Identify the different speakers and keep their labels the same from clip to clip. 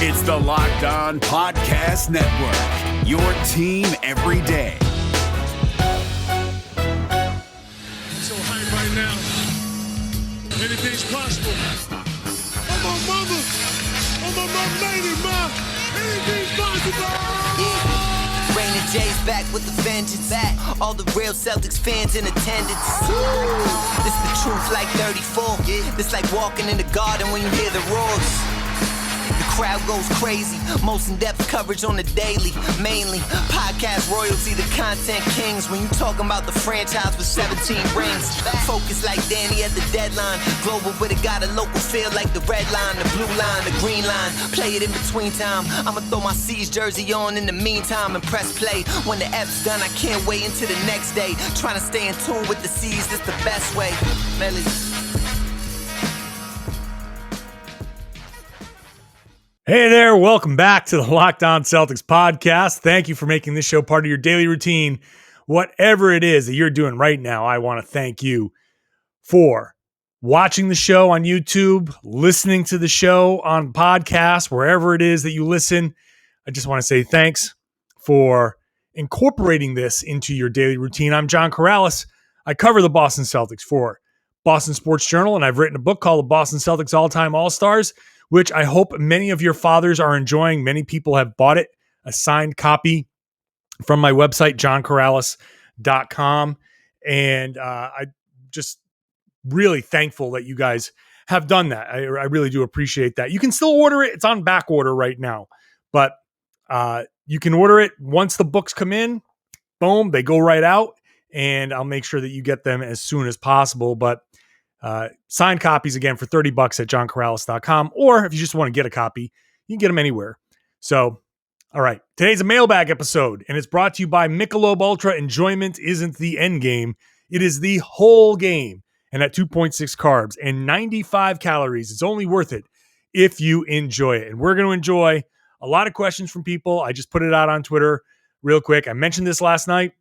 Speaker 1: It's the Locked On Podcast Network, your team every day.
Speaker 2: So hype right now. Anything's possible. I'm on mama. I'm on my lady, ma. Anything's possible.
Speaker 3: Yeah. Rain and J's back with the vengeance. All the real Celtics fans in attendance. This the truth like 34. This like walking in the garden when you hear the roars. The crowd goes crazy. Most in-depth coverage on the daily. Mainly podcast royalty, the content kings. When you talking about the franchise with 17 rings. Focus like Danny at the deadline. Global, but it got a local feel like the red line, the blue line, the green line. Play it in between time. I'ma throw my C's jersey on in the meantime and press play. When the F's done, I can't wait until the next day. Trying to stay in tune with the C's, that's the best way. Melly.
Speaker 4: Hey there, welcome back to the Locked On Celtics podcast. Thank you for making this show part of your daily routine. Whatever it is that you're doing right now, I want to thank you for watching the show on YouTube, listening to the show on podcast, wherever it is that you listen. I just want to say thanks for incorporating this into your daily routine. I'm John Karalis. I cover the Boston Celtics for Boston Sports Journal, and I've written a book called The Boston Celtics All-Time All-Stars, which I hope many of your fathers are enjoying. Many people have bought it, a signed copy from my website, johnkaralis.com. And I'm just really thankful that you guys have done that. I really do appreciate that. You can still order it. It's on back order right now. But you can order it once the books come in. Boom, they go right out. And I'll make sure that you get them as soon as possible. But signed copies again for $30 at johnkaralis.com, or if you just want to get a copy, you can get them anywhere. So, all right, today's a mailbag episode, and it's brought to you by Michelob Ultra. Enjoyment isn't the end game, it is the whole game. And at 2.6 carbs and 95 calories, it's only worth it if you enjoy it. And we're going to enjoy a lot of questions from people. I just put it out on Twitter real quick. I mentioned this last night,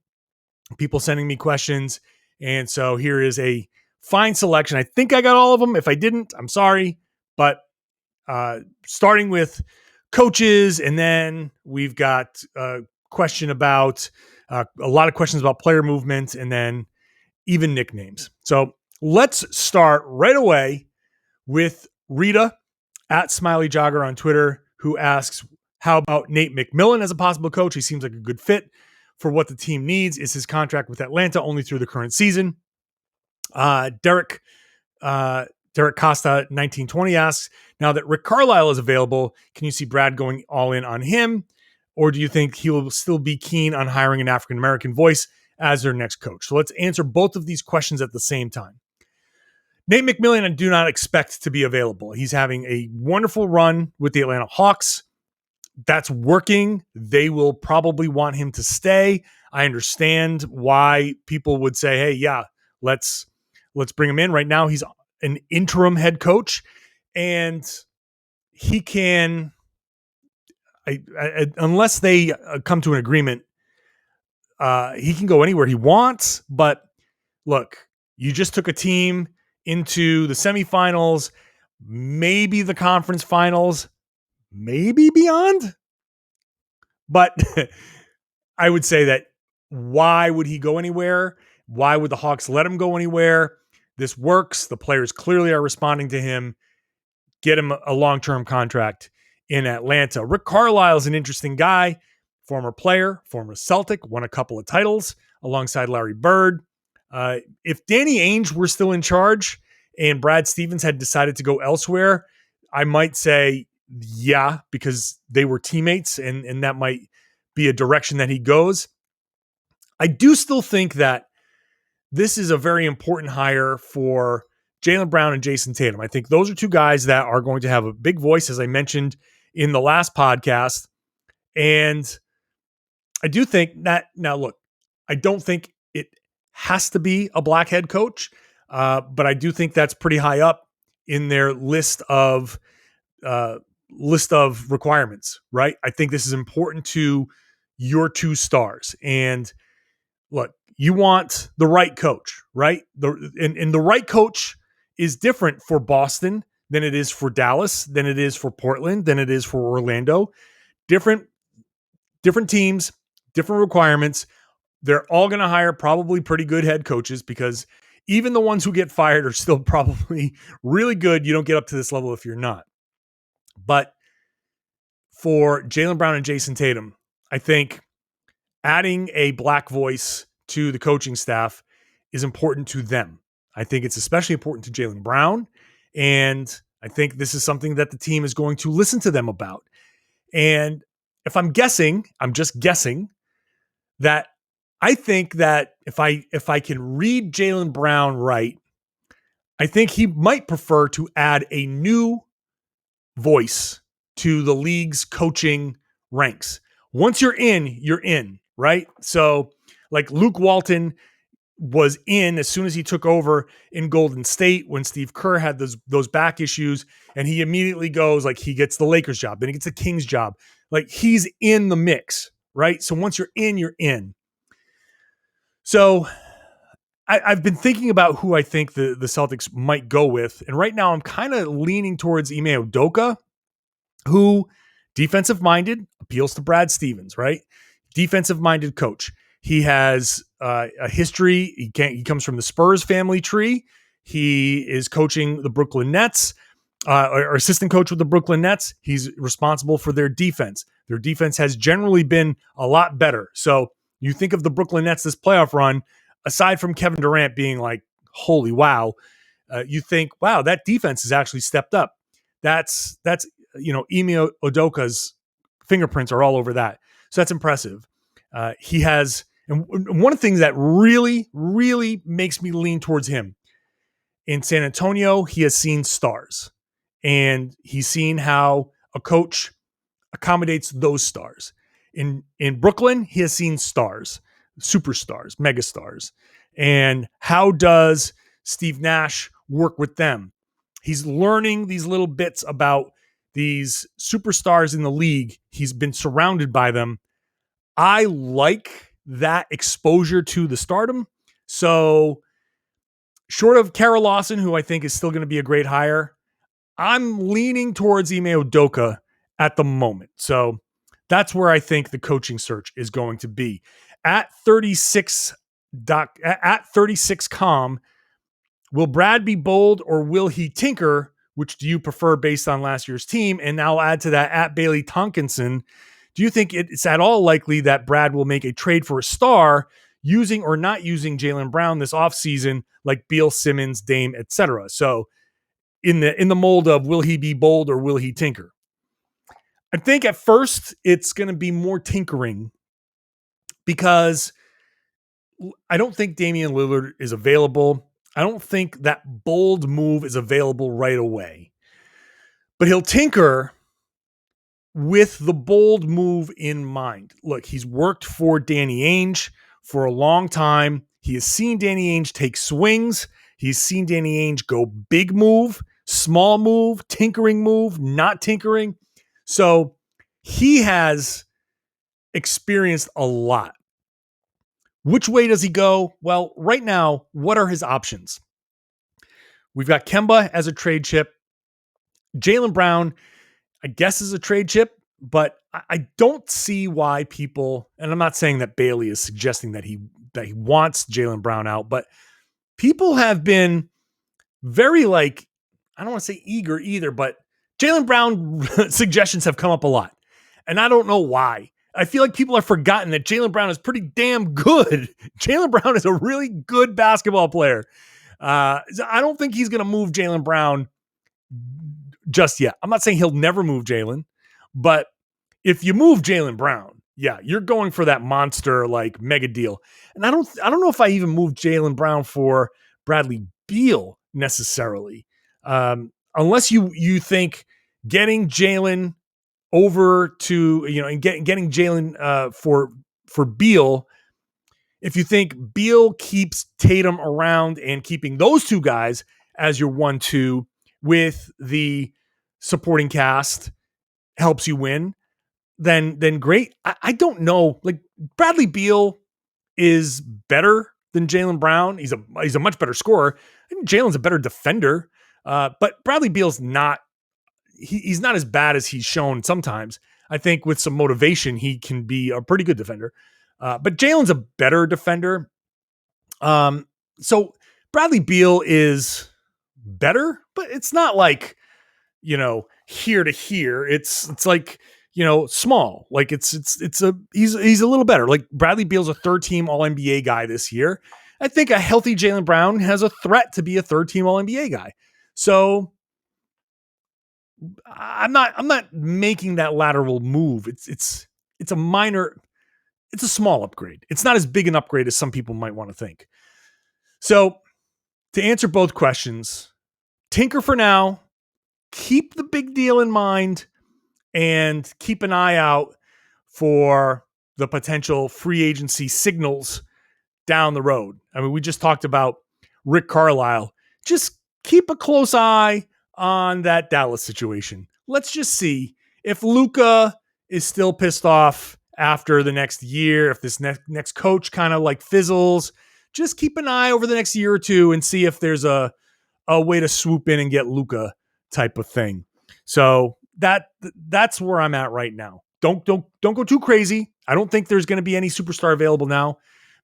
Speaker 4: people sending me questions, and so here is a fine selection. I think I got all of them. If I didn't, I'm sorry. But starting with coaches, and then we've got a question about a lot of questions about player movement, and then even nicknames. So let's start right away with Rita at Smiley Jogger on Twitter, who asks, how about Nate McMillan as a possible coach? He seems like a good fit for what the team needs. Is his contract with Atlanta only through the current season? Derek Costa 1920 asks, now that Rick Carlisle is available, can you see Brad going all in on him? Or do you think he will still be keen on hiring an African-American voice as their next coach? So let's answer both of these questions at the same time. Nate McMillan, I do not expect to be available. He's having a wonderful run with the Atlanta Hawks. That's working. They will probably want him to stay. I understand why people would say, hey, yeah, let's bring him in. Right now, he's an interim head coach, and he can, unless they come to an agreement, he can go anywhere he wants. But look, you just took a team into the semifinals, maybe the conference finals, maybe beyond. But I would say that why would he go anywhere? Why would the Hawks let him go anywhere? This works. The players clearly are responding to him. Get him a long-term contract in Atlanta. Rick Carlisle is an interesting guy, former player, former Celtic, won a couple of titles alongside Larry Bird. If Danny Ainge were still in charge and Brad Stevens had decided to go elsewhere, I might say, yeah, because they were teammates and that might be a direction that he goes. I do still think that this is a very important hire for Jaylen Brown and Jason Tatum. I think those are two guys that are going to have a big voice, as I mentioned in the last podcast. And I do think that, now look, I don't think it has to be a black head coach, but I do think that's pretty high up in their list of requirements, right? I think this is important to your two stars. And look, you want the right coach, right? And the right coach is different for Boston than it is for Dallas, than it is for Portland, than it is for Orlando. Different teams, different requirements. They're all going to hire probably pretty good head coaches because even the ones who get fired are still probably really good. You don't get up to this level if you're not. But for Jaylen Brown and Jason Tatum, I think adding a black voice to the coaching staff is important to them. I think it's especially important to Jaylen Brown. And I think this is something that the team is going to listen to them about. And if I'm guessing, I'm just guessing that I think that if I can read Jaylen Brown right, I think he might prefer to add a new voice to the league's coaching ranks. Once you're in, right? So like Luke Walton was in as soon as he took over in Golden State when Steve Kerr had those back issues, and he immediately goes, like, he gets the Lakers job, then he gets the Kings job. Like, he's in the mix, right? So once you're in, you're in. So I've been thinking about who I think the Celtics might go with, and right now I'm kind of leaning towards Ime Udoka, who defensive-minded, appeals to Brad Stevens, right? Defensive-minded coach. He has a history. He comes from the Spurs family tree. He is coaching the Brooklyn Nets, or assistant coach with the Brooklyn Nets. He's responsible for their defense. Their defense has generally been a lot better. So you think of the Brooklyn Nets this playoff run, aside from Kevin Durant being like, holy wow, you think, wow, that defense has actually stepped up. That's Ime Udoka's fingerprints are all over that. So that's impressive. He has, and one of the things that really, really makes me lean towards him, in San Antonio, he has seen stars, and he's seen how a coach accommodates those stars. In Brooklyn, he has seen stars, superstars, megastars. And how does Steve Nash work with them? He's learning these little bits about these superstars in the league. He's been surrounded by them. I like that exposure to the stardom. So short of Karalis, who I think is still going to be a great hire, I'm leaning towards Ime Udoka at the moment. So that's where I think the coaching search is going to be. At 36com, will Brad be bold or will he tinker? Which do you prefer based on last year's team? And now I'll add to that, at Bailey Tonkinson, do you think it's at all likely that Brad will make a trade for a star using or not using Jaylen Brown this offseason, like Beal, Simmons, Dame, etc.? So in the mold of, will he be bold or will he tinker? I think at first it's going to be more tinkering, because I don't think Damian Lillard is available. I don't think that bold move is available right away. But he'll tinker with the bold move in mind. Look, he's worked for Danny Ainge for a long time. He has seen Danny Ainge take swings. He's seen Danny Ainge go big move, small move, tinkering move, not tinkering. So he has experienced a lot. Which way does he go? Well, right now, what are his options? We've got Kemba as a trade chip. Jaylen Brown, I guess, is a trade chip, but I don't see why people, and I'm not saying that Bailey is suggesting that he wants Jaylen Brown out, but people have been very, like, I don't want to say eager either, but Jaylen Brown suggestions have come up a lot. And I don't know why. I feel like people have forgotten that Jaylen Brown is pretty damn good. Jaylen Brown is a really good basketball player. I don't think he's going to move Jaylen Brown just yet. I'm not saying he'll never move Jaylen, but if you move Jaylen Brown, yeah, you're going for that monster, like, mega deal. And I don't know if I even moved Jaylen Brown for Bradley Beal necessarily, unless you think getting Jaylen over to, and getting Jaylen for Beal. If you think Beal keeps Tatum around and keeping those two guys as your 1-2 with the supporting cast helps you win, then great. I don't know. Like, Bradley Beal is better than Jaylen Brown. He's a much better scorer. I think Jaylen's a better defender. But Bradley Beal's not, he's not as bad as he's shown sometimes. I think with some motivation, he can be a pretty good defender. But Jalen's a better defender. So Bradley Beal is better, but it's not like, here to here. It's like, small. Like he's a little better. Like Bradley Beal's a third team All NBA guy this year. I think a healthy Jaylen Brown has a threat to be a third team All NBA guy. So I'm not making that lateral move. It's a minor, it's a small upgrade. It's not as big an upgrade as some people might want to think. So to answer both questions, tinker for now, keep the big deal in mind, and keep an eye out for the potential free agency signals down the road. I mean, we just talked about Rick Carlisle. Just keep a close eye on that Dallas situation. Let's just see if Luka is still pissed off after the next year, if this next coach kind of like fizzles. Just keep an eye over the next year or two and see if there's a way to swoop in and get Luka type of thing. So that's where I'm at right now. Don't go too crazy. I don't think there's going to be any superstar available now.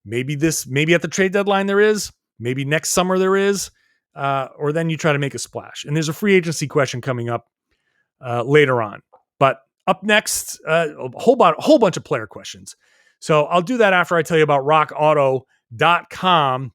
Speaker 4: Maybe at the trade deadline there is. Maybe next summer there is. Or then you try to make a splash. And there's a free agency question coming up later on. But up next, a whole bunch of player questions. So I'll do that after I tell you about rockauto.com,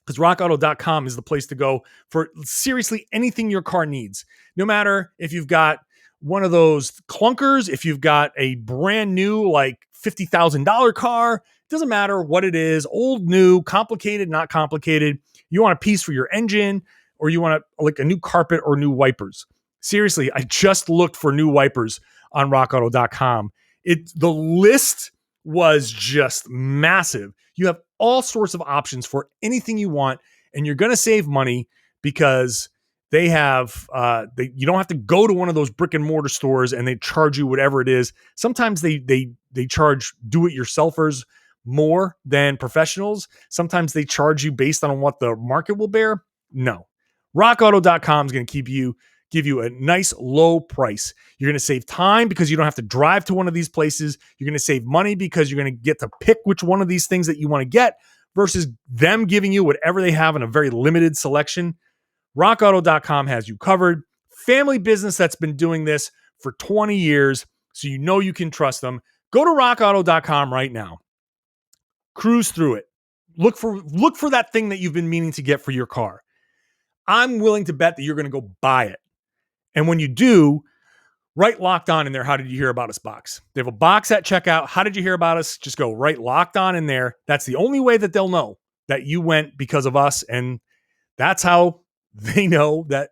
Speaker 4: because rockauto.com is the place to go for seriously anything your car needs. No matter if you've got one of those clunkers, if you've got a brand new, like $50,000 car, doesn't matter what it is, old, new, complicated, not complicated. You want a piece for your engine, or you want like a new carpet or new wipers. Seriously, I just looked for new wipers on rockauto.com. The list was just massive. You have all sorts of options for anything you want, and you're going to save money because they have, you don't have to go to one of those brick and mortar stores and they charge you whatever it is. Sometimes they charge do-it-yourselfers more than professionals. Sometimes they charge you based on what the market will bear. No. rockauto.com is going to give you a nice low price. You're going to save time because you don't have to drive to one of these places. You're going to save money because you're going to get to pick which one of these things that you want to get versus them giving you whatever they have in a very limited selection. rockauto.com has you covered. Family business that's been doing this for 20 years, so you know you can trust them. Go to rockauto.com right now. Cruise through it. Look for that thing that you've been meaning to get for your car. I'm willing to bet that you're going to go buy it. And when you do, write Locked On in there. How did you hear about us box? They have a box at checkout. How did you hear about us? Just go write Locked On in there. That's the only way that they'll know that you went because of us. And that's how they know that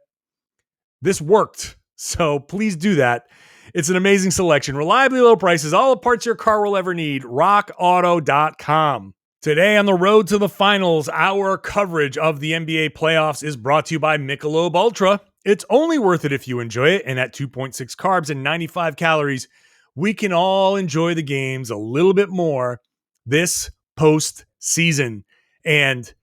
Speaker 4: this worked. So please do that. It's an amazing selection. Reliably low prices, all the parts your car will ever need. rockauto.com. Today on the road to the finals, our coverage of the NBA playoffs is brought to you by Michelob Ultra. It's only worth it if you enjoy it, and at 2.6 carbs and 95 calories, we can all enjoy the games a little bit more this postseason. And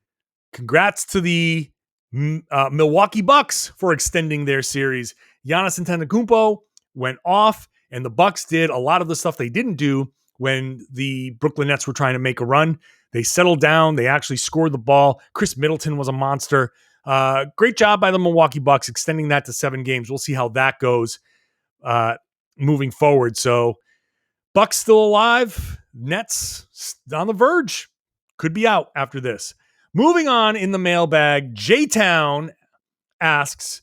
Speaker 4: congrats to the Milwaukee Bucks for extending their series. Giannis Antetokounmpo went off, and the Bucks did a lot of the stuff they didn't do when the Brooklyn Nets were trying to make a run. They settled down. They actually scored the ball. Chris Middleton was a monster. Great job by the Milwaukee Bucks extending that to 7 games. We'll see how that goes moving forward. So Bucks still alive. Nets on the verge. Could be out after this. Moving on in the mailbag, J-Town asks,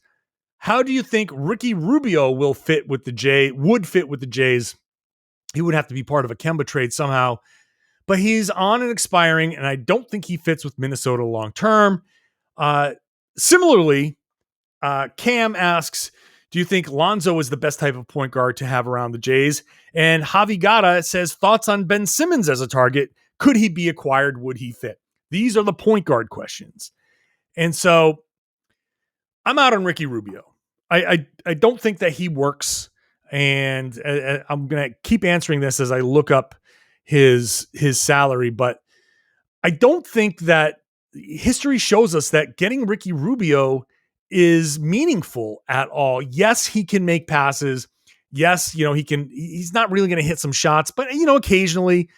Speaker 4: how do you think Ricky Rubio would fit with the Jays? He would have to be part of a Kemba trade somehow, but he's on and expiring, and I don't think he fits with Minnesota long term. Similarly, Cam asks, do you think Lonzo is the best type of point guard to have around the Jays? And Javi Gata says, thoughts on Ben Simmons as a target? Could he be acquired? Would he fit? These are the point guard questions. And so I'm out on Ricky Rubio. I don't think that he works. And I'm going to keep answering this as I look up his salary. But I don't think that history shows us that getting Ricky Rubio is meaningful at all. Yes, he can make passes. Yes, he's not really going to hit some shots, but occasionally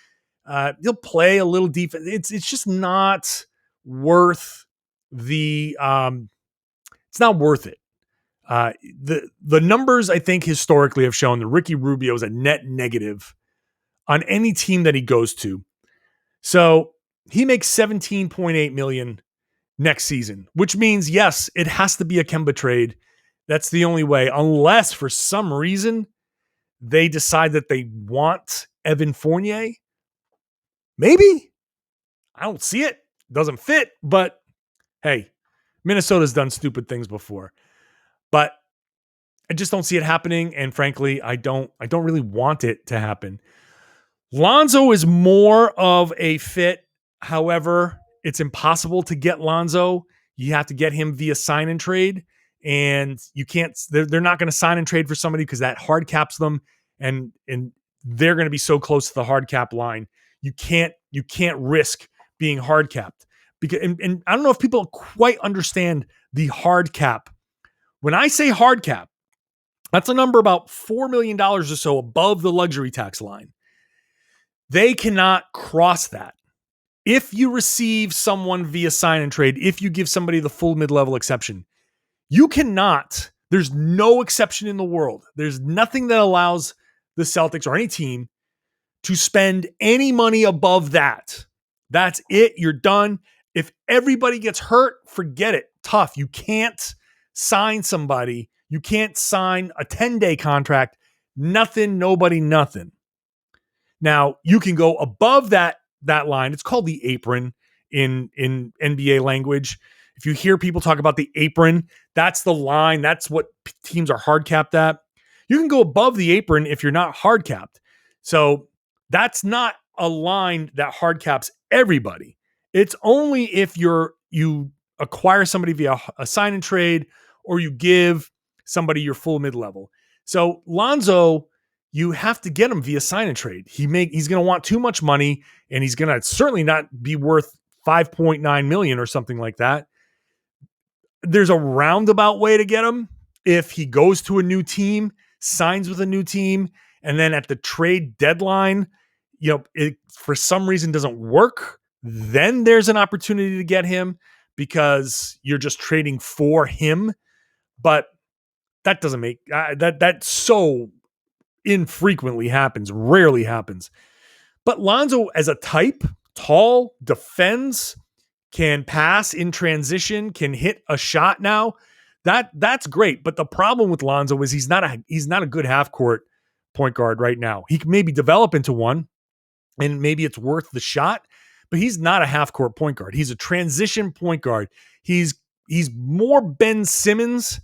Speaker 4: he'll play a little defense. It's just not worth it's not worth it. The numbers I think historically have shown that Ricky Rubio is a net negative on any team that he goes to. So he makes $17.8 million next season, which means, yes, it has to be a Kemba trade. That's the only way, unless for some reason they decide that they want Evan Fournier. Maybe. I don't see it. Doesn't fit, but hey, Minnesota's done stupid things before. But I just don't see it happening, and frankly, I don't really want it to happen. Lonzo is more of a fit. However, it's impossible to get Lonzo. You have to get him via sign and trade, and you can't. They're not going to sign and trade for somebody because that hard caps them, and they're going to be so close to the hard cap line. You can't risk being hard capped because, and I don't know if people quite understand the hard cap. When I say hard cap, that's a number about $4 million or so above the luxury tax line. They cannot cross that. If you receive someone via sign and trade, if you give somebody the full mid-level exception, you cannot, there's no exception in the world. There's nothing that allows the Celtics or any team to spend any money above that. That's it. You're done. If everybody gets hurt, forget it. Tough. You can't sign somebody. You can't sign a 10-day contract. Nothing, nobody, nothing. Now, you can go above that line. It's called the apron in NBA language. If you hear people talk about the apron, that's the line. That's what teams are hard capped at. You can go above the apron if you're not hard capped. So that's not a line that hard caps everybody. It's only if you acquire somebody via a sign and trade or you give somebody your full mid-level. So Lonzo, you have to get him via sign and trade. He's going to want too much money, and he's going to certainly not be worth $5.9 million or something like that. There's a roundabout way to get him. If he goes to a new team, signs with a new team, and then at the trade deadline, it for some reason doesn't work, then there's an opportunity to get him because you're just trading for him. But that doesn't make that so infrequently happens, rarely happens. But Lonzo as a type, tall, defends, can pass in transition, can hit a shot now. That's great. But the problem with Lonzo is he's not a good half court point guard right now. He can maybe develop into one, and maybe it's worth the shot, but he's not a half court point guard. He's a transition point guard. He's more Ben Simmons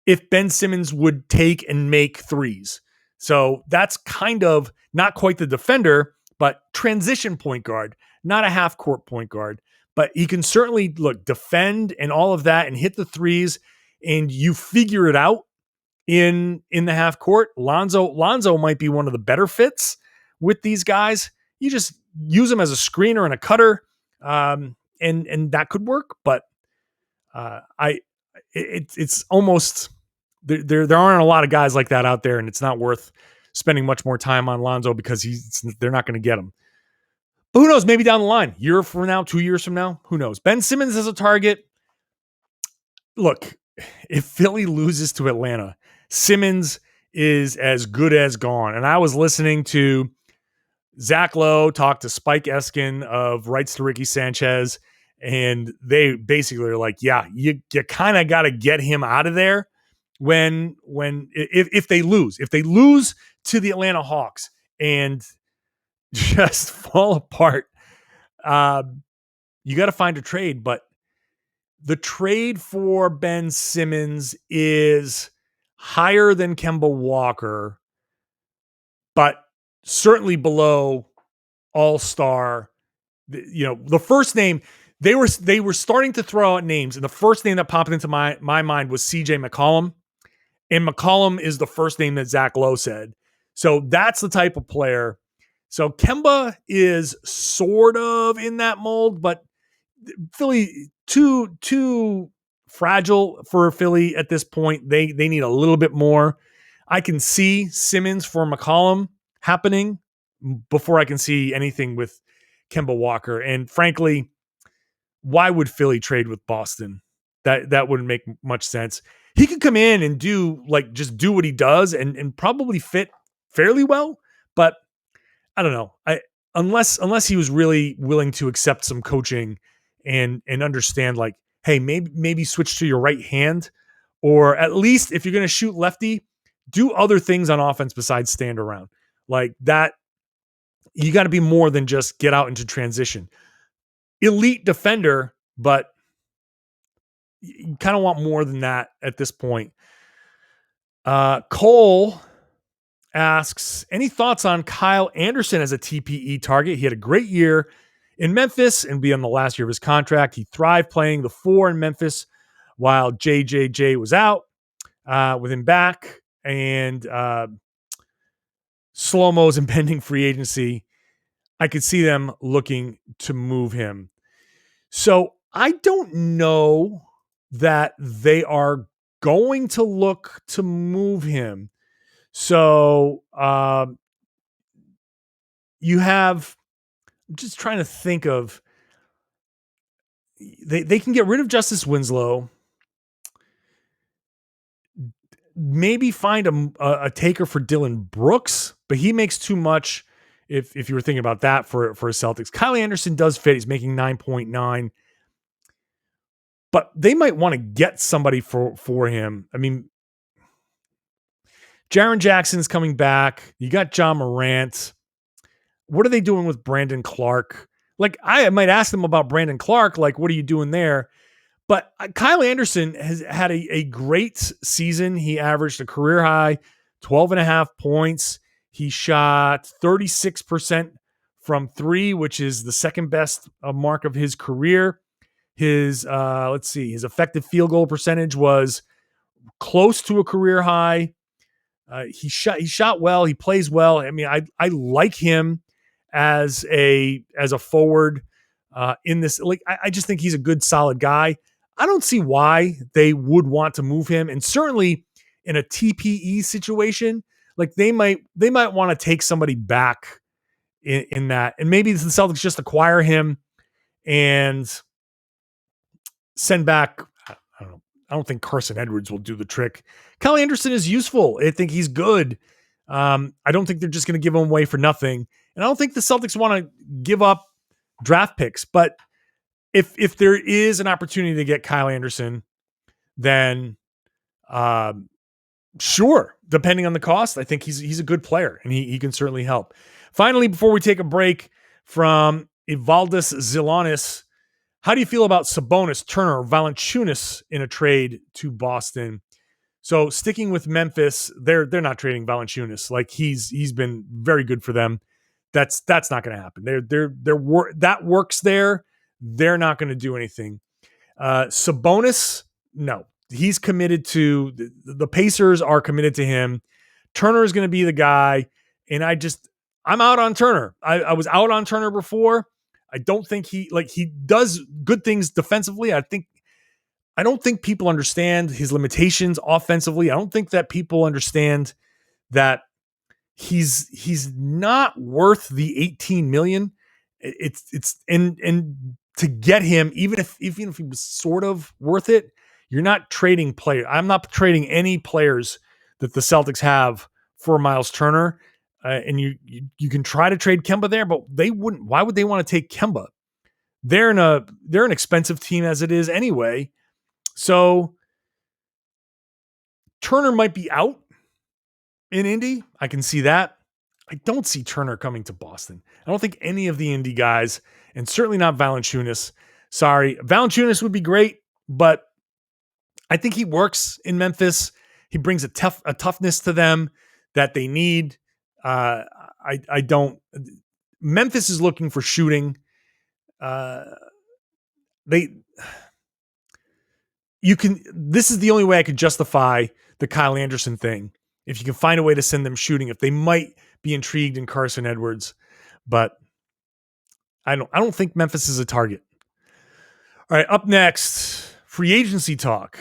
Speaker 4: if Ben Simmons would take and make threes. So that's kind of not quite the defender, but transition point guard, not a half court point guard. But he can certainly defend and all of that and hit the threes, and you figure it out in the half court. Lonzo might be one of the better fits with these guys. You just use him as a screener and a cutter, and that could work. But it's almost there aren't a lot of guys like that out there, and it's not worth spending much more time on Lonzo because they're not going to get him. But who knows? Maybe down the line, year from now, 2 years from now, who knows? Ben Simmons as a target. Look, if Philly loses to Atlanta, Simmons is as good as gone. And I was listening to Zach Lowe talk to Spike Eskin of Rights to Ricky Sanchez, and they basically are like, yeah, you kind of got to get him out of there if they lose. If they lose to the Atlanta Hawks and just fall apart, you got to find a trade. But the trade for Ben Simmons is higher than Kemba Walker, but certainly below all-star. The first name, they were starting to throw out names, and the first name that popped into my mind was CJ McCollum. And McCollum is the first name that Zach Lowe said. So that's the type of player. So Kemba is sort of in that mold, but Philly, two fragile for Philly at this point. They need a little bit more. I can see Simmons for McCollum happening before I can see anything with Kemba Walker. And frankly, why would Philly trade with Boston? That wouldn't make much sense. He could come in and just do what he does and probably fit fairly well, but I don't know. Unless he was really willing to accept some coaching and understand, like, hey, maybe switch to your right hand, or at least if you're going to shoot lefty, do other things on offense besides stand around. Like that, you got to be more than just get out into transition. Elite defender, but you kind of want more than that at this point. Cole asks, any thoughts on Kyle Anderson as a TPE target? He had a great year in Memphis and be on the last year of his contract. He thrived playing the 4 in Memphis while JJJ was out with him back, and slow-mo's impending free agency. I could see them looking to move him. So I don't know that they are going to look to move him. So you have, I'm just trying to think of, they can get rid of Justice Winslow, maybe find a taker for Dylan Brooks, but he makes too much if you were thinking about that for Celtics. Kyle Anderson does fit. He's making 9.9. But they might want to get somebody for him. I mean, Jaren Jackson's coming back. You got John Morant. What are they doing with Brandon Clark? Like, I might ask them about Brandon Clark. Like, what are you doing there? But Kyle Anderson has had a great season. He averaged a career high 12.5 points. He shot 36% from 3, which is the second best mark of his career. His his effective field goal percentage was close to a career high. He shot well. He plays well. I mean, I like him as a forward in this. Like, I just think he's a good, solid guy. I don't see why they would want to move him, and certainly in a TPE situation, like they might want to take somebody back in that, and maybe the Celtics just acquire him and send back, I don't know. I don't think Carson Edwards will do the trick. Kyle Anderson is useful. I think he's good. I don't think they're just going to give him away for nothing. And I don't think the Celtics want to give up draft picks. But if there is an opportunity to get Kyle Anderson, then sure, depending on the cost, I think he's a good player and he can certainly help. Finally, before we take a break, from Evaldus Zilonis, how do you feel about Sabonis, Turner, or Valanciunas in a trade to Boston? So sticking with Memphis, they're not trading Valanciunas. Like he's been very good for them. That's not going to happen. That works there. They're not going to do anything. Sabonis, no, he's committed to the Pacers are committed to him. Turner is going to be the guy, and I'm out on Turner. I was out on Turner before. I don't think he does good things defensively. I don't think people understand his limitations offensively. I don't think that people understand that he's not worth the $18 million. It's to get him, even if he was sort of worth it, you're not trading players. I'm not trading any players that the Celtics have for Miles Turner. And you can try to trade Kemba there, but they wouldn't. Why would they want to take Kemba? They're an expensive team as it is anyway. So Turner might be out in Indy. I can see that. I don't see Turner coming to Boston. I don't think any of the Indy guys, and certainly not Valanciunas. Sorry, Valanciunas would be great, but I think he works in Memphis. He brings a toughness to them that they need. I don't. Memphis is looking for shooting. This is the only way I could justify the Kyle Anderson thing. If you can find a way to send them shooting, if they might be intrigued in Carson Edwards, but I don't think Memphis is a target. All right, up next free agency talk,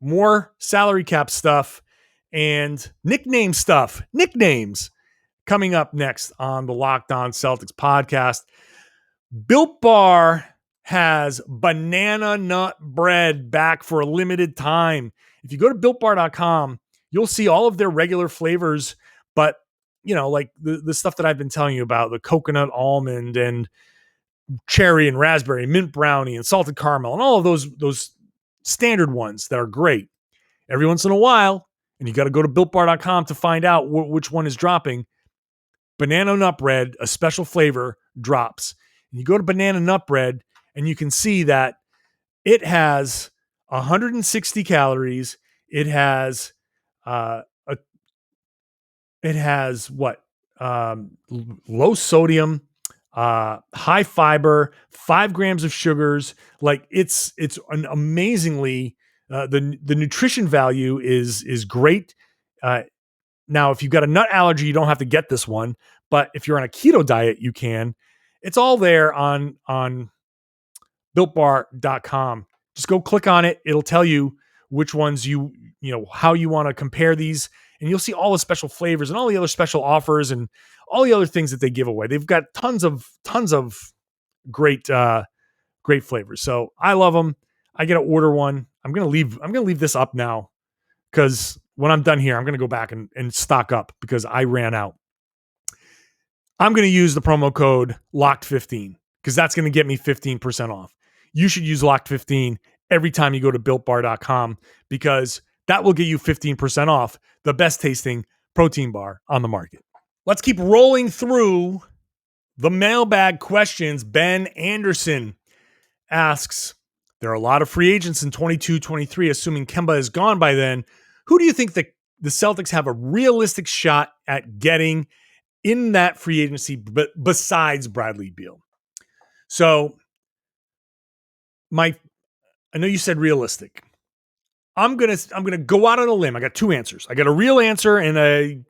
Speaker 4: more salary cap stuff, and nicknames coming up next on the Locked On Celtics podcast. Built Bar has banana nut bread back for a limited time. If you go to builtbar.com, you'll see all of their regular flavors, but like the stuff that I've been telling you about, the coconut almond and cherry and raspberry, mint brownie and salted caramel, and all of those standard ones that are great. Every once in a while, and you got to go to builtbar.com to find out which one is dropping. Banana nut bread, a special flavor, drops. And you go to banana nut bread, and you can see that it has 160 calories. It has low sodium, high fiber, 5 grams of sugars. Like it's an amazingly the nutrition value is great. Now, if you've got a nut allergy, you don't have to get this one. But if you're on a keto diet, you can. It's all there on builtbar.com. Just go click on it. It'll tell you which ones how you want to compare these. And you'll see all the special flavors and all the other special offers and all the other things that they give away. They've got tons of great flavors. So I love them. I get to order one. I'm gonna leave this up now because when I'm done here, I'm gonna go back and stock up because I ran out. I'm gonna use the promo code LOCKED15 because that's gonna get me 15% off. You should use LOCKED15 every time you go to builtbar.com because that will get you 15% off the best tasting protein bar on the market. Let's keep rolling through the mailbag questions. Ben Anderson asks, there are a lot of free agents in 22-23, assuming Kemba is gone by then. Who do you think the Celtics have a realistic shot at getting in that free agency besides Bradley Beal? So I know you said realistic. I'm gonna go out on a limb. I got 2 answers. I got a real answer and a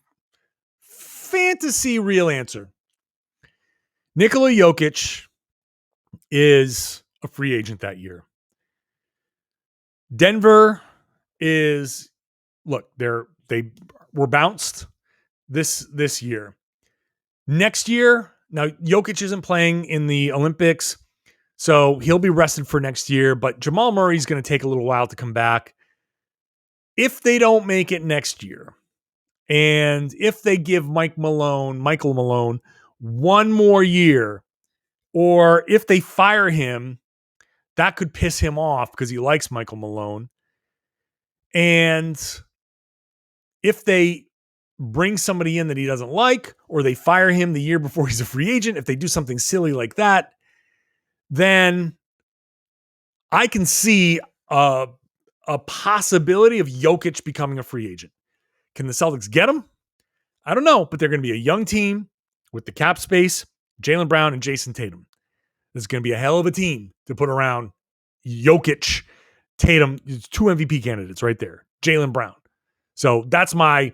Speaker 4: fantasy real answer. Nikola Jokic is a free agent that year. Denver is, look, they were bounced this year. Next year, now Jokic isn't playing in the Olympics, so he'll be rested for next year, but Jamal Murray's going to take a little while to come back. If they don't make it next year, and if they give Michael Malone one more year, or if they fire him, that could piss him off because he likes Michael Malone. And if they bring somebody in that he doesn't like, or they fire him the year before he's a free agent, if they do something silly like that, then I can see a possibility of Jokic becoming a free agent. Can the Celtics get him? I don't know, but they're going to be a young team with the cap space, Jaylen Brown and Jason Tatum. This is going to be a hell of a team to put around Jokic, Tatum, 2 MVP candidates right there, Jaylen Brown. So that's my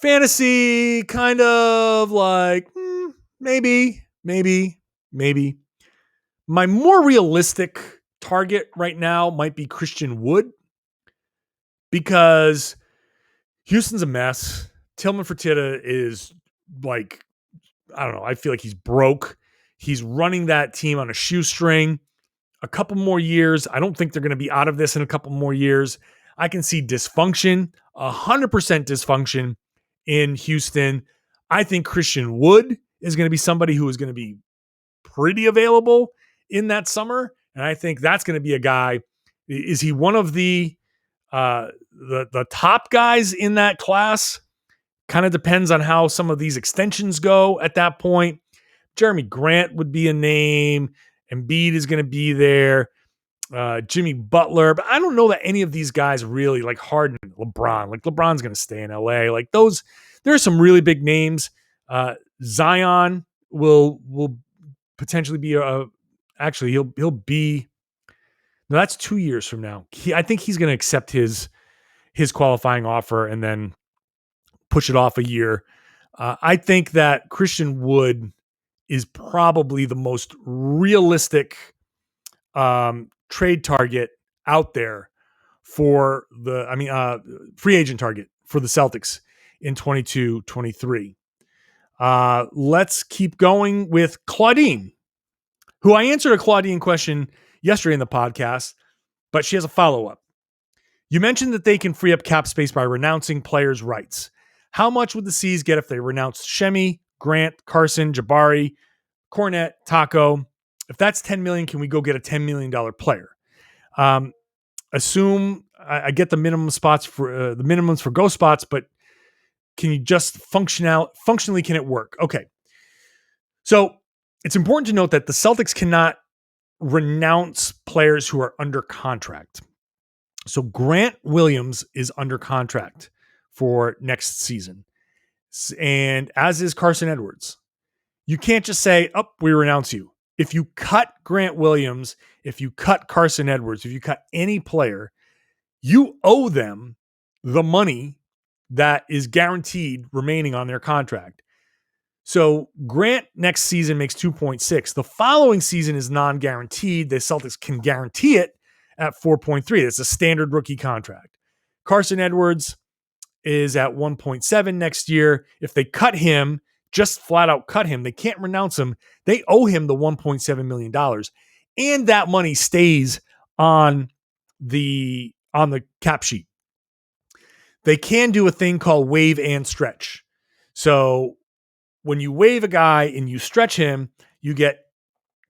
Speaker 4: fantasy kind of like, maybe. My more realistic target right now might be Christian Wood because Houston's a mess. Tillman Fertitta is like, I don't know. I feel like he's broke. He's running that team on a shoestring. A couple more years. I don't think they're going to be out of this in a couple more years. I can see dysfunction, 100% dysfunction in Houston. I think Christian Wood is going to be somebody who is going to be pretty available in that summer. And I think that's going to be a guy. Is he one of the top guys in that class? Kind of depends on how some of these extensions go at that point. Jeremy Grant would be a name. Embiid is going to be there. Jimmy Butler. But I don't know that any of these guys really, like Harden, LeBron. Like LeBron's going to stay in LA. Like those, there are some really big names. Zion will potentially be actually he'll be. No, that's 2 years from now. I think he's going to accept his qualifying offer and then push it off a year. I think that Christian Wood is probably the most realistic trade target out there for free agent target for the Celtics in 22-23. Let's keep going with Claudine, who I answered a Claudine question yesterday in the podcast, but she has a follow-up. You mentioned that they can free up cap space by renouncing players' rights. How much would the C's get if they renounced Shemi, Grant, Carson, Jabari, Cornette, Taco? If that's $10 million, can we go get a $10 million player? Assume I get the minimum spots for the minimums for ghost spots, but can you just functionally, can it work? Okay. So it's important to note that the Celtics cannot renounce players who are under contract. So Grant Williams is under contract for next season, and as is Carson Edwards. You can't just say, "Oh, we renounce you." If you cut Grant Williams, if you cut Carson Edwards, if you cut any player, you owe them the money that is guaranteed remaining on their contract. So Grant next season makes 2.6. The following season is non-guaranteed. The Celtics can guarantee it at 4.3. That's a standard rookie contract. Carson Edwards is at 1.7 next year. If they cut him, just flat out cut him, they can't renounce him. They owe him the $1.7 million. And that money stays on the cap sheet. They can do a thing called waive and stretch. So when you waive a guy and you stretch him, you get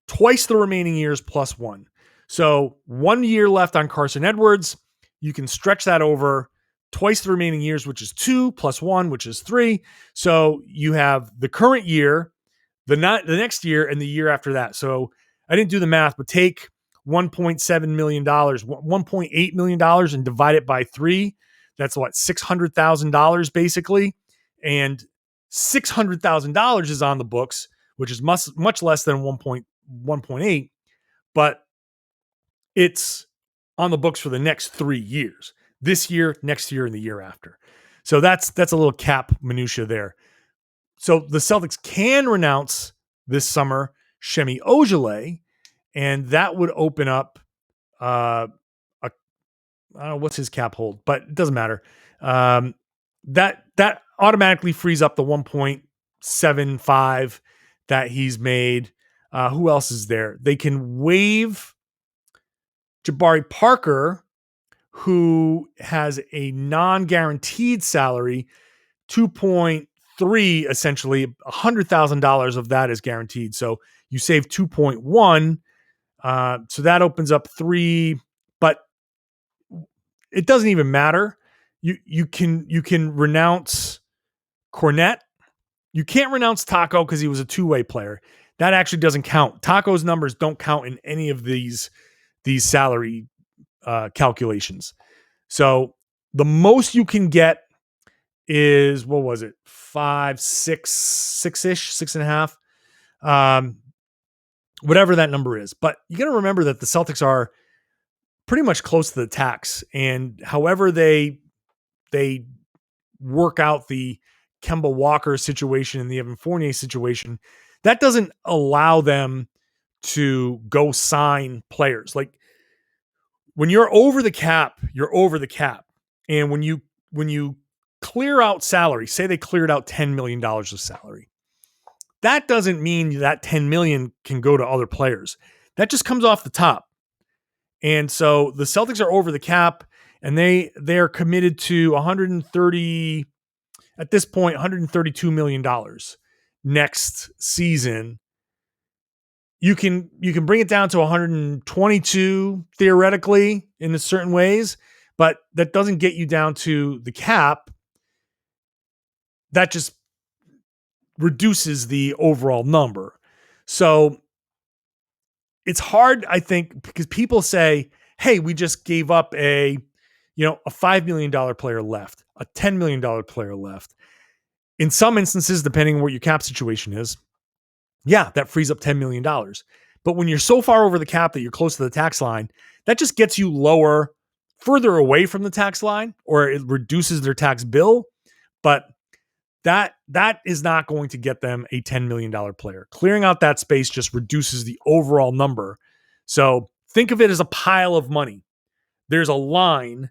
Speaker 4: twice the remaining years plus one. So 1 year left on Carson Edwards. You can stretch that over twice the remaining years, which is 2 plus 1, which is 3. So you have the current year, the next year, and the year after that. So I didn't do the math, but take $1.7 million, $1.8 million and divide it by 3. That's what, $600,000 basically. And $600,000 is on the books, which is much less than 1.8, but it's on the books for the next 3 years. This year, next year, and the year after. So that's a little cap minutia there. So the Celtics can renounce this summer Shemi Ojeleye, and that would open up I don't know what's his cap hold, but it doesn't matter. That automatically frees up the 1.75 that he's made. Who else is there? They can waive Jabari Parker, who has a non-guaranteed salary, 2.3, essentially $100,000 of that is guaranteed. So you save 2.1. So that opens up 3, but it doesn't even matter. You can renounce Cornette. You can't renounce Taco because he was a two-way player. That actually doesn't count. Taco's numbers don't count in any of these salary calculations. So the most you can get is, what was it? 5, 6-ish, 6.5, whatever that number is. But you got to remember that the Celtics are pretty much close to the tax, and however they work out the Kemba Walker situation and the Evan Fournier situation, that doesn't allow them to go sign players. Like, when you're over the cap, you're over the cap. And when you clear out salary, say they cleared out $10 million of salary, that doesn't mean that $10 million can go to other players. That just comes off the top. And so the Celtics are over the cap, and they're committed to $132 million next season. You can bring it down to 122 theoretically in certain ways, but that doesn't get you down to the cap. That just reduces the overall number. So it's hard, I think, because people say, hey, we just gave up a $5 million player left, a $10 million player left. In some instances, depending on what your cap situation is, yeah, that frees up $10 million. But when you're so far over the cap that you're close to the tax line, that just gets you lower, further away from the tax line, or it reduces their tax bill. But that is not going to get them a $10 million player. Clearing out that space just reduces the overall number. So think of it as a pile of money. there's a line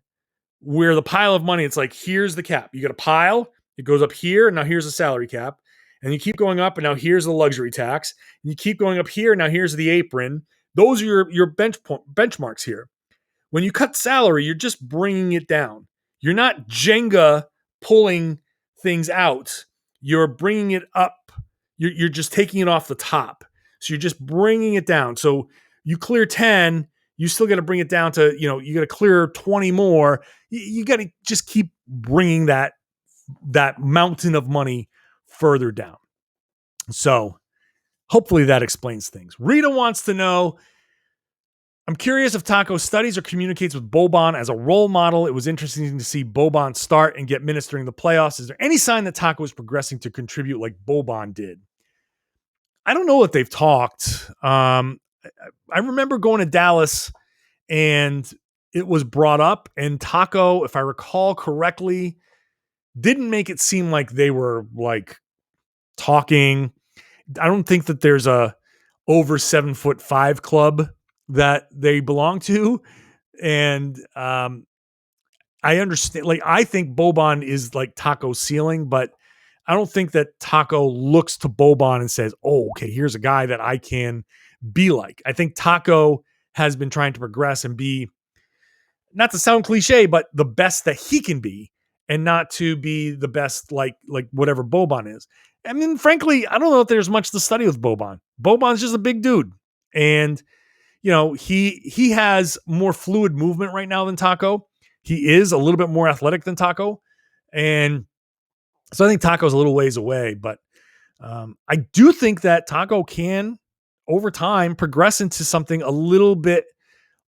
Speaker 4: where the pile of money, it's like, here's the cap. You got a pile, it goes up here, and now here's the salary cap. And you keep going up, and now here's the luxury tax. And you keep going up here, and now here's the apron. Those are your benchmarks here. When you cut salary, you're just bringing it down. You're not Jenga pulling things out. You're bringing it up. You're just taking it off the top. So you're just bringing it down. So you clear 10, you still got to bring it down to, you got to clear 20 more. You got to just keep bringing that mountain of money further down. So hopefully that explains things. Rita wants to know, I'm curious if Taco studies or communicates with Boban as a role model. It was interesting to see Boban start and get minutes during the playoffs. Is there any sign that Taco is progressing to contribute like Boban did? I don't know if they've talked. I remember going to Dallas and it was brought up, and Taco, if I recall correctly, didn't make it seem like they were like talking. I don't think that there's a over 7'5" club that they belong to. And I understand, like, I think Boban is like Taco's ceiling, but I don't think that Taco looks to Boban and says, oh, okay, here's a guy that I can be like. I think Taco has been trying to progress and be, not to sound cliche, but the best that he can be, and not to be the best like whatever Boban is. I mean, frankly, I don't know if there's much to study with Boban. Boban's just a big dude. And, he has more fluid movement right now than Taco. He is a little bit more athletic than Taco. And so I think Taco's a little ways away. But I do think that Taco can, over time, progress into something a little bit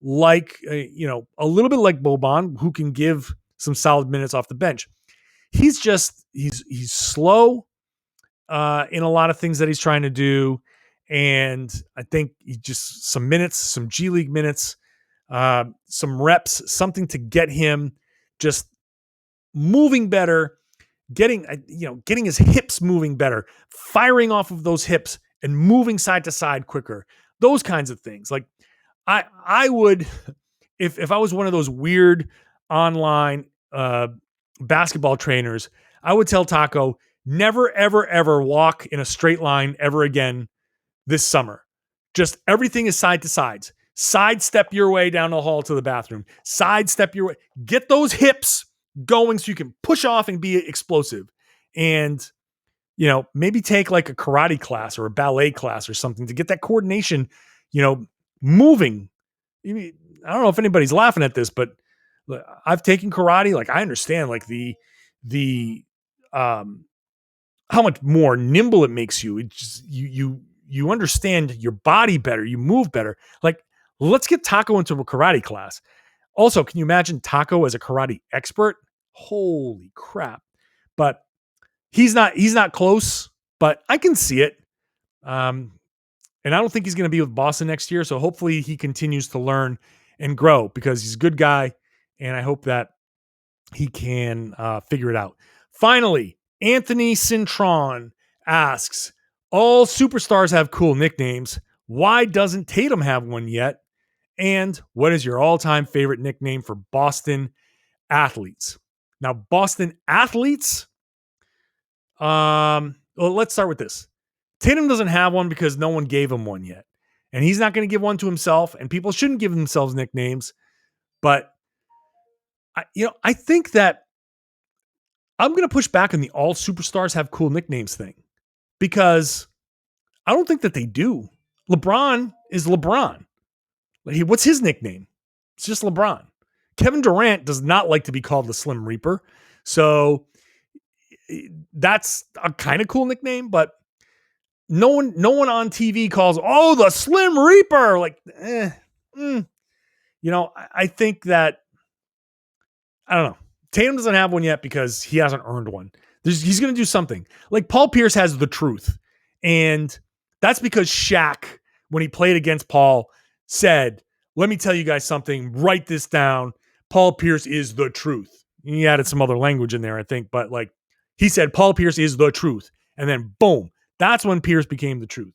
Speaker 4: like, a little bit like Boban, who can give some solid minutes off the bench. He's slow in a lot of things that he's trying to do. And I think he just some minutes, some G League minutes, some reps, something to get him just moving better, getting his hips moving better, firing off of those hips and moving side to side quicker. Those kinds of things. Like I would, if I was one of those weird online basketball trainers, I would tell Taco, never, ever, ever walk in a straight line ever again this summer. Just everything is side to sides. Sidestep your way down the hall to the bathroom. Sidestep your way. Get those hips going so you can push off and be explosive. And, maybe take like a karate class or a ballet class or something to get that coordination, moving. I don't know if anybody's laughing at this, but I've taken karate. Like, I understand like the how much more nimble it makes you. It just, you understand your body better. You move better. Like, let's get Taco into a karate class. Also, can you imagine Taco as a karate expert? Holy crap. But he's not close, but I can see it. And I don't think he's going to be with Boston next year. So hopefully he continues to learn and grow, because he's a good guy. And I hope that he can figure it out. Finally, Anthony Cintron asks, all superstars have cool nicknames. Why doesn't Tatum have one yet? And what is your all-time favorite nickname for Boston athletes? Now, Boston athletes, well, let's start with this. Tatum doesn't have one because no one gave him one yet. And he's not going to give one to himself, and people shouldn't give themselves nicknames. But, I think that I'm going to push back on the all superstars have cool nicknames thing, because I don't think that they do. LeBron is LeBron. What's his nickname? It's just LeBron. Kevin Durant does not like to be called the Slim Reaper. So that's a kind of cool nickname, but no one on TV calls, the Slim Reaper. Like, I think that, I don't know. Tatum doesn't have one yet because he hasn't earned one. He's going to do something. Like, Paul Pierce has the truth. And that's because Shaq, when he played against Paul, said, let me tell you guys something. Write this down. Paul Pierce is the truth. He added some other language in there, I think. But like, he said, Paul Pierce is the truth. And then boom, that's when Pierce became the truth.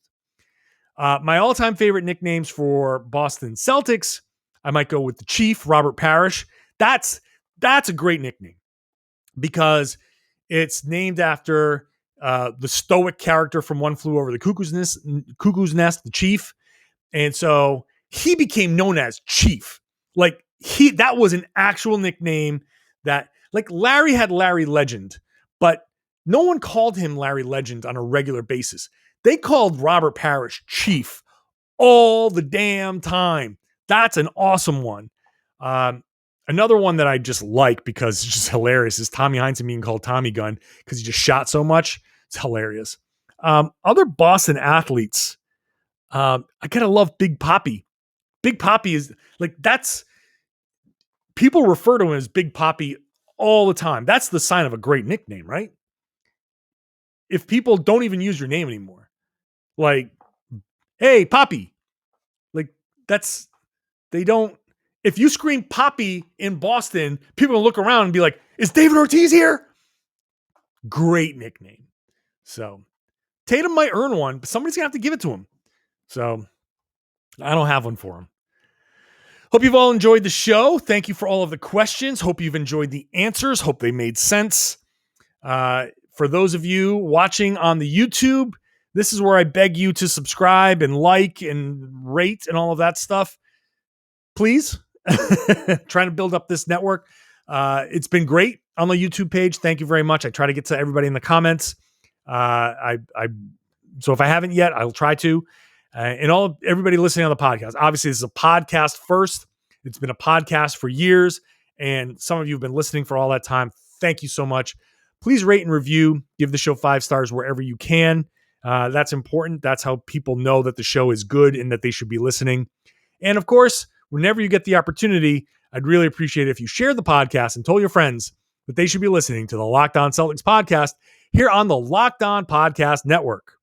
Speaker 4: My all-time favorite nicknames for Boston Celtics, I might go with the Chief, Robert Parrish. That's a great nickname because it's named after the stoic character from One Flew Over the Cuckoo's Nest, the Chief. And so he became known as Chief. Like that was an actual nickname that, like, Larry had Larry Legend, but no one called him Larry Legend on a regular basis. They called Robert Parrish Chief all the damn time. That's an awesome one. Another one that I just like because it's just hilarious is Tommy Heinsohn being called Tommy Gun because he just shot so much. It's hilarious. Other Boston athletes, I kind of love Big Papi. Big Papi is like, people refer to him as Big Papi all the time. That's the sign of a great nickname, right? If people don't even use your name anymore, like, hey, Papi, like they don't. If you scream Papi in Boston, people will look around and be like, is David Ortiz here? Great nickname. So Tatum might earn one, but somebody's going to have to give it to him. So I don't have one for him. Hope you've all enjoyed the show. Thank you for all of the questions. Hope you've enjoyed the answers. Hope they made sense. For those of you watching on the YouTube, this is where I beg you to subscribe and like and rate and all of that stuff. Please. Trying to build up this network. It's been great on the YouTube page. Thank you very much. I try to get to everybody in the comments. So if I haven't yet, I'll try to. And everybody listening on the podcast. Obviously, this is a podcast first. It's been a podcast for years, and some of you have been listening for all that time. Thank you so much. Please rate and review. Give the show 5 stars wherever you can. That's important. That's how people know that the show is good and that they should be listening. And of course, whenever you get the opportunity, I'd really appreciate it if you shared the podcast and told your friends that they should be listening to the Locked On Celtics podcast here on the Locked On Podcast Network.